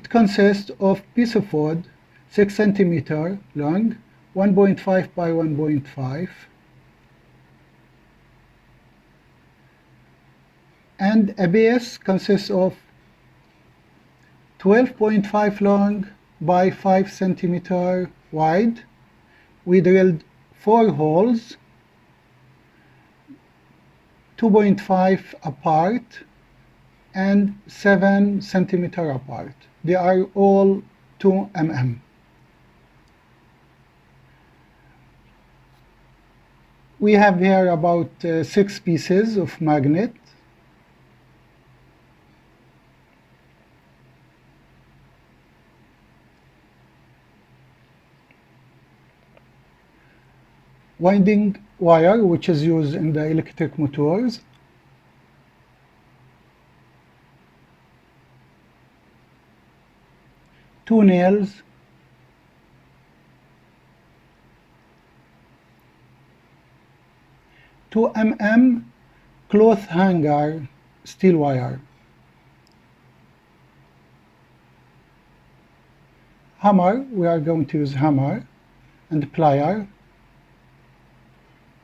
It consists of piece of wood 6 centimeter long, 1.5 by 1.5, and a base consists of 12.5 long by 5 centimeter wide. We drilled 4 holes, 2.5 apart and 7 centimeter apart. They are all 2 mm. We have here about 6 pieces of magnet. Winding wire, which is used in the electric motors. Two nails. Two mm cloth hanger steel wire. Hammer, we are going to use hammer and plier.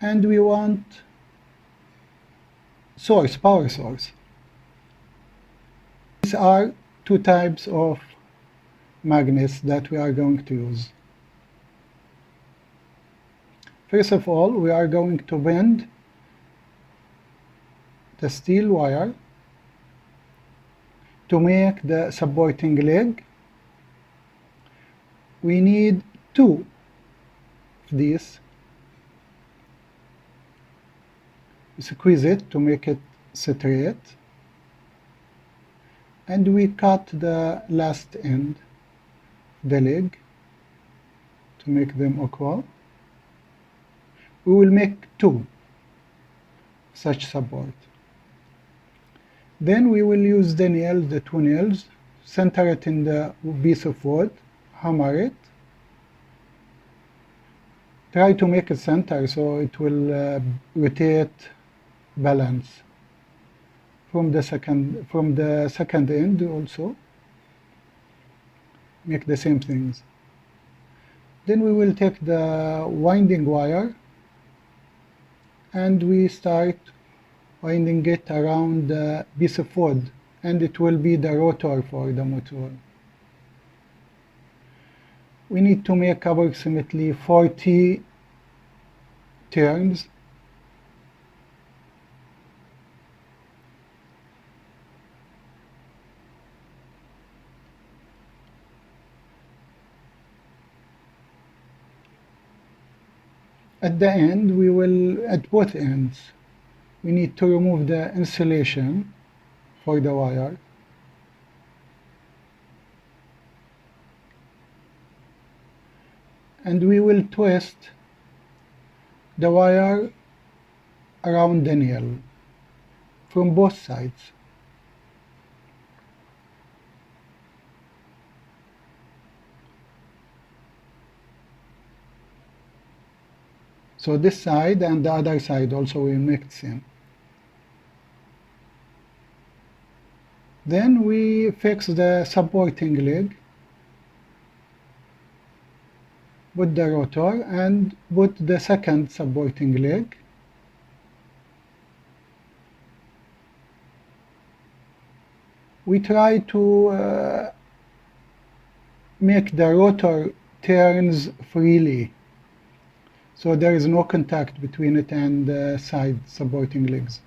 And we want source, power source. These are 2 types of magnets that we are going to use. First of all, we are going to bend the steel wire to make the supporting leg. We need 2 of these. Squeeze it to make it straight, and we cut the last end of the leg to make them equal. We will make 2 such support. Then we will use the nails, the 2 nails, center it in the piece of wood, hammer it. Try to make it center so it will rotate balance from the second end. Also make the same things. Then we will take the winding wire and we start winding it around the piece of wood, and it will be the rotor for the motor. We need to make approximately 40 turns. At the end, we will, at both ends, we need to remove the insulation for the wire. And we will twist the wire around the nail from both sides. So this side and the other side also we make the same. Then we fix the supporting leg, put the rotor and put the second supporting leg. We try to make the rotor turns freely, so there is no contact between it and the side supporting legs.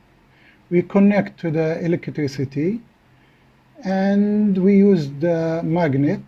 We connect to the electricity and we use the magnet